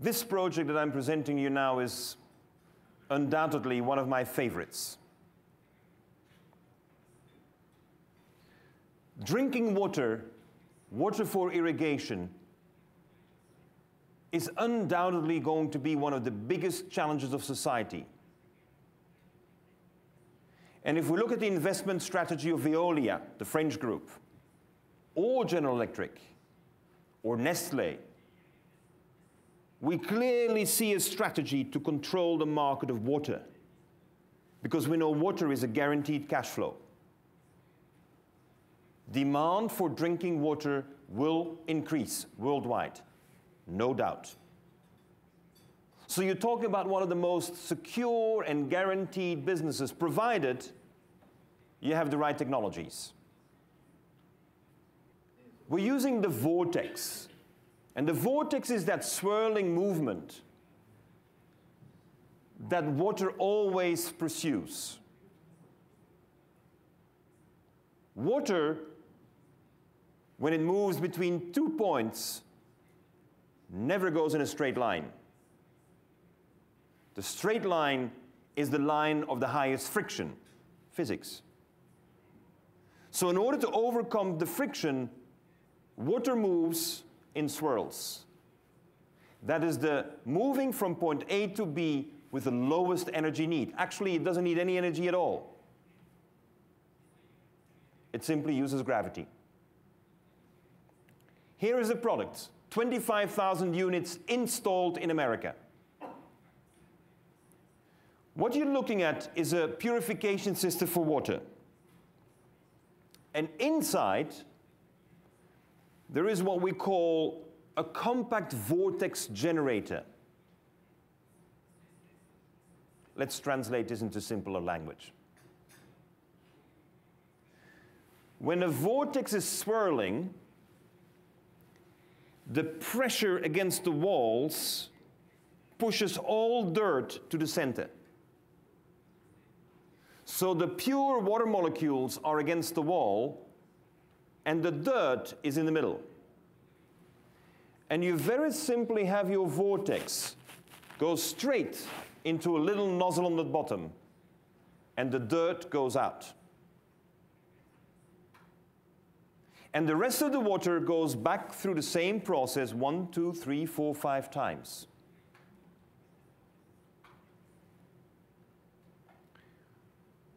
This project that I'm presenting you now is undoubtedly one of my favorites. Drinking water, water for irrigation, is undoubtedly going to be one of the biggest challenges of society. And if we look at the investment strategy of Veolia, the French group, or General Electric, or Nestlé, we clearly see a strategy to control the market of water, because we know water is a guaranteed cash flow. Demand for drinking water will increase worldwide, no doubt. So you're talking about one of the most secure and guaranteed businesses, provided you have the right technologies. We're using the vortex. And the vortex is that swirling movement that water always pursues. Water, when it moves between 2 points, never goes in a straight line. The straight line is the line of the highest friction, physics. So in order to overcome the friction, water moves in swirls. That is the moving from point A to B with the lowest energy need. Actually, it doesn't need any energy at all. It simply uses gravity. Here is a product, 25,000 units installed in America. What you're looking at is a purification system for water. And inside, there is what we call a compact vortex generator. Let's translate this into simpler language. When a vortex is swirling, the pressure against the walls pushes all dirt to the center. So the pure water molecules are against the wall, and the dirt is in the middle. And you very simply have your vortex go straight into a little nozzle on the bottom, and the dirt goes out. And the rest of the water goes back through the same process 1, 2, 3, 4, 5 times.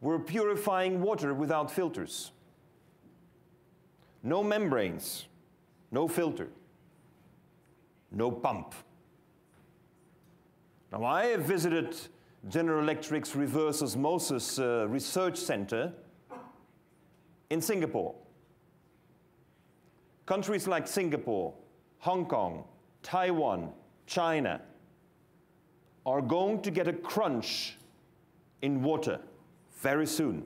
We're purifying water without filters. No membranes, no filter, no pump. Now, I have visited General Electric's reverse osmosis research center in Singapore. Countries like Singapore, Hong Kong, Taiwan, China are going to get a crunch in water very soon.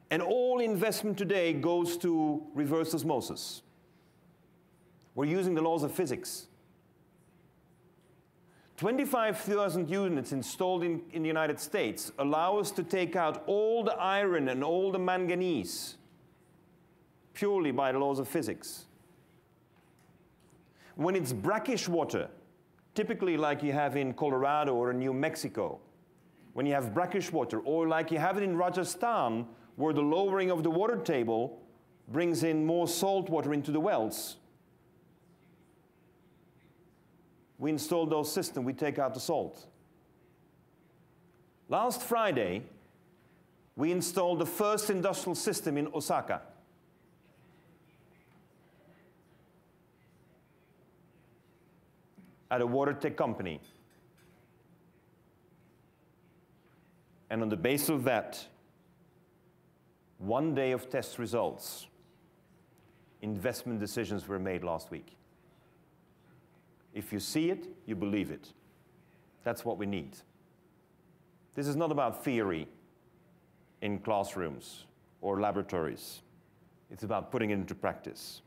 And all investment today goes to reverse osmosis. We're using the laws of physics. 25,000 units installed in the United States allow us to take out all the iron and all the manganese purely by the laws of physics. When it's brackish water, typically like you have in Colorado or in New Mexico, when you have brackish water, or like you have it in Rajasthan, where the lowering of the water table brings in more salt water into the wells. We install those systems, we take out the salt. Last Friday, we installed the first industrial system in Osaka. At a water tech company. And on the basis of that, 1 day of test results, investment decisions were made last week. If you see it, you believe it. That's what we need. This is not about theory in classrooms or laboratories. It's about putting it into practice.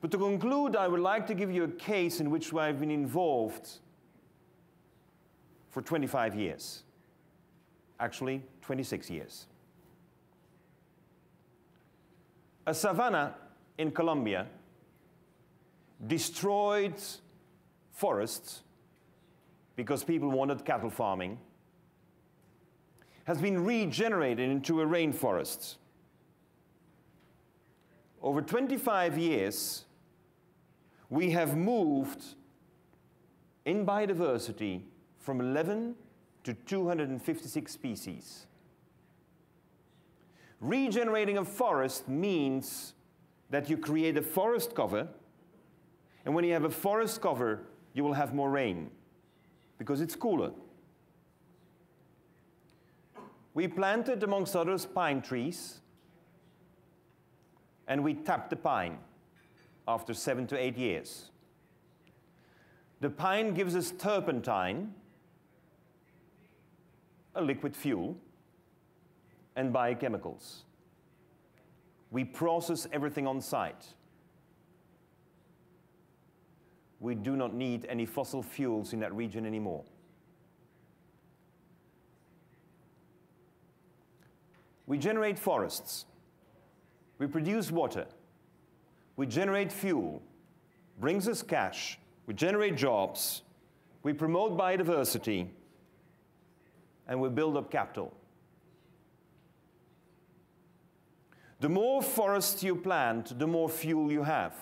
But to conclude, I would like to give you a case in which I've been involved for 25 years. Actually, 26 years. A savanna in Colombia destroyed forests because people wanted cattle farming, has been regenerated into a rainforest. Over 25 years, we have moved in biodiversity from 11 to 256 species. Regenerating a forest means that you create a forest cover, and when you have a forest cover, you will have more rain because it's cooler. We planted, amongst others, pine trees, and we tapped the pine after 7 to 8 years. The pine gives us turpentine, a liquid fuel, and biochemicals. We process everything on site. We do not need any fossil fuels in that region anymore. We generate forests. We produce water. We generate fuel. Brings us cash. We generate jobs. We promote biodiversity. And we build up capital. The more forests you plant, the more fuel you have.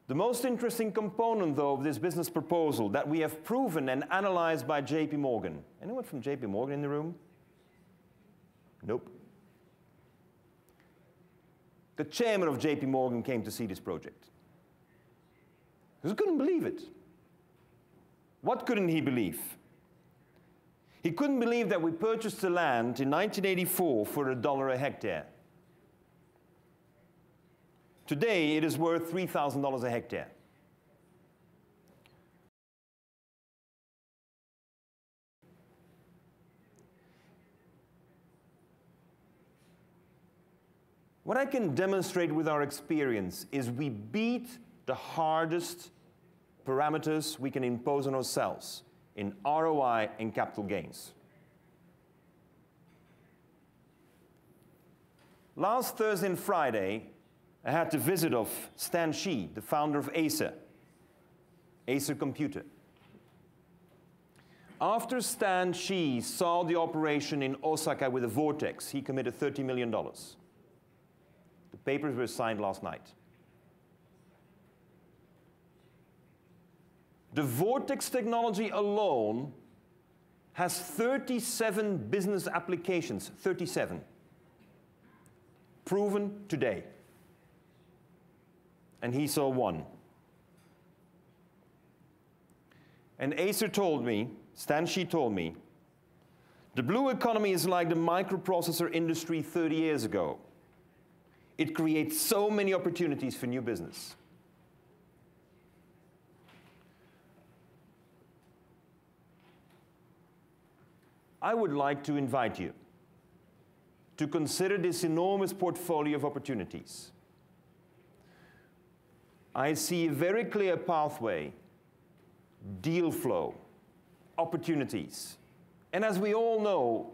The most interesting component, though, of this business proposal that we have proven and analyzed by JP Morgan. Anyone from JP Morgan in the room? Nope. The chairman of JP Morgan came to see this project. He couldn't believe it. What couldn't he believe? He couldn't believe that we purchased the land in 1984 for $1 a hectare. Today, it is worth $3,000 a hectare. What I can demonstrate with our experience is we beat the hardest parameters we can impose on ourselves in ROI and capital gains. Last Thursday and Friday, I had the visit of Stan Shi, the founder of Acer Computer. After Stan Shi saw the operation in Osaka with a vortex, he committed $30 million. The papers were signed last night. The vortex technology alone has 37 business applications, 37, proven today. And he saw one. And Acer told me, Stan Shi told me, the blue economy is like the microprocessor industry 30 years ago. It creates so many opportunities for new business. I would like to invite you to consider this enormous portfolio of opportunities. I see a very clear pathway, deal flow, opportunities. And as we all know,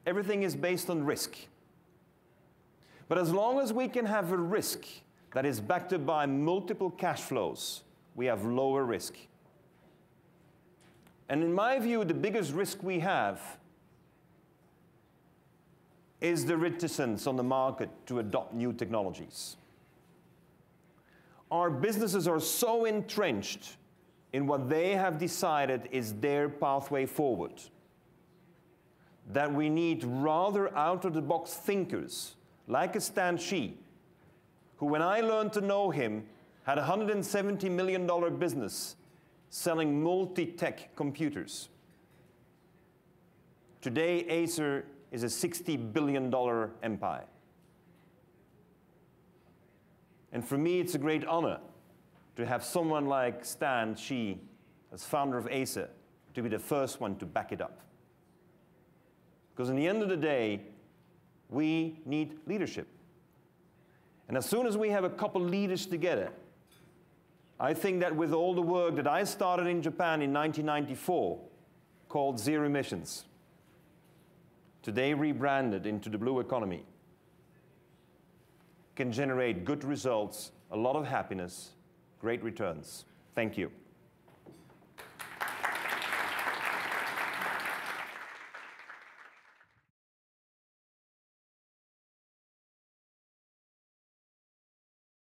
everything is based on risk. But as long as we can have a risk that is backed up by multiple cash flows, we have lower risk. And in my view, the biggest risk we have is the reticence on the market to adopt new technologies. Our businesses are so entrenched in what they have decided is their pathway forward that we need rather out-of-the-box thinkers like a Stan Shi, who when I learned to know him had a $170 million business selling multi-tech computers. Today, Acer is a $60 billion empire. And for me, it's a great honor to have someone like Stan Shi, as founder of Acer, to be the first one to back it up. Because in the end of the day, we need leadership. And as soon as we have a couple leaders together, I think that with all the work that I started in Japan in 1994, called Zero Emissions, today rebranded into the blue economy, can generate good results, a lot of happiness, great returns. Thank you.